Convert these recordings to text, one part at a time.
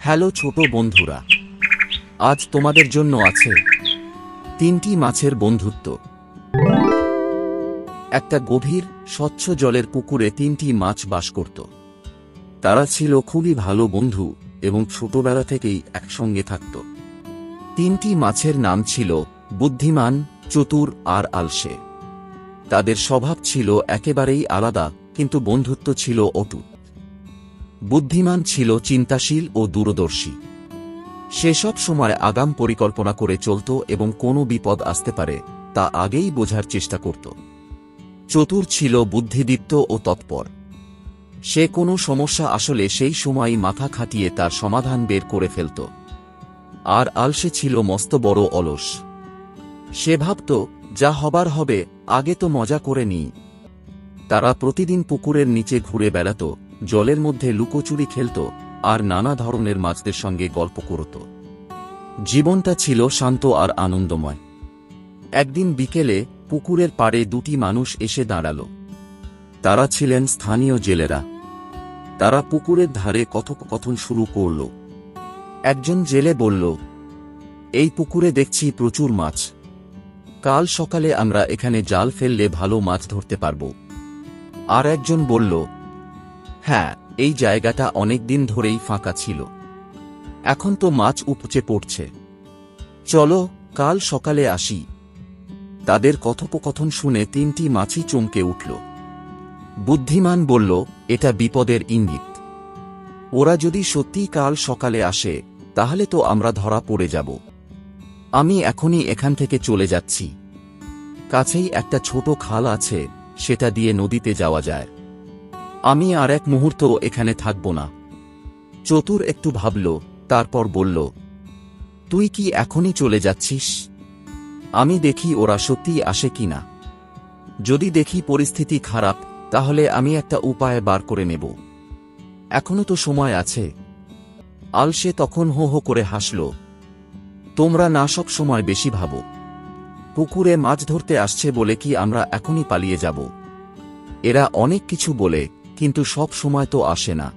Hello ছোট বন্ধুরা, আজ তোমাদের জন্য আছে তিনটি মাছের বন্ধুত্ব। একটা গভীর স্বচ্ছ জলের পুকুরে তিনটি মাছ বাস করত। তারা ছিল খুবই ভালো বন্ধু এবং ছোটবেলা থেকেই একসঙ্গে থাকত। তিনটি মাছের নাম ছিল বুদ্ধিমান, চতুর আর আলসে। তাদের স্বভাব ছিল একেবারেই আলাদা, কিন্তু বন্ধুত্ব ছিল অটুট। বুদ্ধিমান ছিল চিন্তাশীল ও দূরদর্শী। সে সব সময় আগাম পরিকল্পনা করে চলত এবং কোনো বিপদ আসতে পারে তা আগেই বোঝার চেষ্টা করত। চতুর ছিল বুদ্ধিদীপ্ত ও তৎপর। সে কোনো সমস্যা আসলে সেই সময়ই মাথা খাটিয়ে তার সমাধান বের করে ফেলত। আর আলসে ছিল মস্ত বড় অলস। সে ভাবত, যা হবার হবে, আগে তো মজা করে নিই। তারা প্রতিদিন পুকুরের নিচে ঘুরে বেড়াত, জলের মধ্যে লুকোচুরি খেলত আর নানা ধরনের মাছদের সঙ্গে গল্প করত। জীবনটা ছিল শান্ত আর আনন্দময়। একদিন বিকেলে পুকুরের পাড়ে দুটি মানুষ এসে দাঁড়াল। তারা ছিলেন স্থানীয় জেলেরা। তারা পুকুরের ধারে কথোপকথন শুরু করল। একজন জেলে বলল, এই পুকুরে দেখছি প্রচুর মাছ। কাল সকালে আমরা এখানে জাল ফেললে ভালো মাছ ধরতে পারব। আর একজন বলল, হ্যাঁ, এই জায়গাটা অনেক দিন ধরেই ফাঁকা ছিল, এখন তো মাছ উপচে পড়ছে। চলো কাল সকালে আসি। তাদের কথোপকথন শুনে তিনটি মাছই চমকে উঠল। বুদ্ধিমান বলল, এটা বিপদের ইঙ্গিত। ওরা যদি সত্যিই কাল সকালে আসে তাহলে তো আমরা ধরা পড়ে যাব। আমি এখনই এখান থেকে চলে যাচ্ছি। কাছেই একটা ছোট খাল আছে, সেটা দিয়ে নদীতে যাওয়া যায়। আমি আর এক মুহূর্ত এখানে থাকব না। চতুর একটু ভাবল, তারপর বলল, তুই কি এখনই চলে যাচ্ছিস? আমি দেখি ওরা সত্যিই আসে কিনা। যদি দেখি পরিস্থিতি খারাপ, তাহলে আমি একটা উপায় বার করে নেব। এখনো তো সময় আছে। আলসে তখন হো হো করে হাসল। তোমরা না সব সময় বেশি ভাবো। পুকুরে মাছ ধরতে আসছে বলে কি আমরা এখনই পালিয়ে যাব? এরা অনেক কিছু বলে, কিন্তু সব সময় তো আসে না।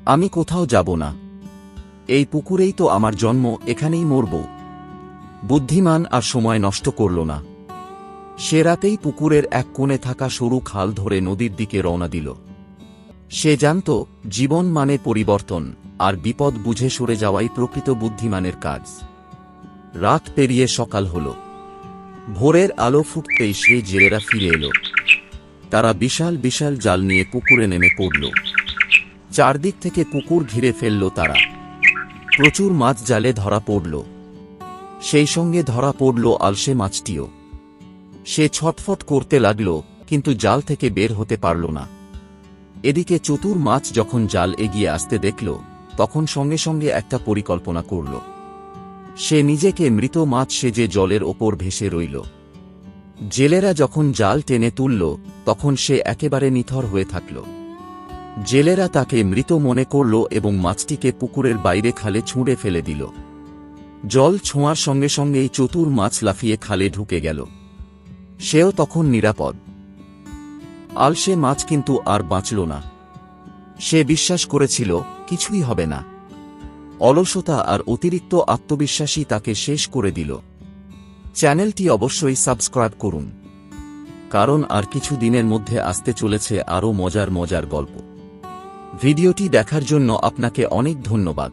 আমি কোথাও যাব না। এই পুকুরেই তো আমার জন্ম, এখানেই মরব। বুদ্ধিমান আর সময় নষ্ট করল না। সে রাতেই পুকুরের এক কোণে থাকা সরু খাল ধরে নদীর দিকে রওনা দিল। সে জানত, জীবন মানে পরিবর্তন, আর বিপদ বুঝে সরে যাওয়াই প্রকৃত বুদ্ধিমানের কাজ। রাত পেরিয়ে সকাল হল। ভোরের আলো ফুটতেই সেই জেলেরা ফিরে এলো। তারা বিশাল বিশাল জাল নিয়ে পুকুরে নেমে পড়ল। চারদিক থেকে পুকুর ঘিরে ফেলল তারা। প্রচুর মাছ জালে ধরা পড়ল। সেই সঙ্গে ধরা পড়ল আলসে মাছটিও। সে ছটফট করতে লাগল, কিন্তু জাল থেকে বের হতে পারল না। এদিকে চতুর মাছ যখন জাল এগিয়ে আসতে দেখল, তখন সঙ্গে সঙ্গে একটা পরিকল্পনা করল। সে নিজেকে মৃত মাছ সেজে জলের ওপর ভেসে রইল। জেলেরা যখন জাল টেনে তুলল, তখন সে একেবারে নিথর হয়ে থাকল। জেলেরা তাকে মৃত মনে করল এবং মাছটিকে পুকুরের বাইরে খালে ছুঁড়ে ফেলে দিল। জল ছোঁয়ার সঙ্গে সঙ্গেই চতুর মাছ লাফিয়ে খালে ঢুকে গেল। সেও তখন নিরাপদ। আলসে মাছ কিন্তু আর বাঁচল না। সে বিশ্বাস করেছিল, কিছুই হবে না। অলসতা আর অতিরিক্ত আত্মবিশ্বাসী তাকে শেষ করে দিল। চ্যানেলটি অবশ্যই সাবস্ক্রাইব করুন, কারণ আর কিছু দিনের মধ্যে আসতে চলেছে আরও মজার মজার গল্প। ভিডিওটি দেখার জন্য আপনাকে অনেক ধন্যবাদ।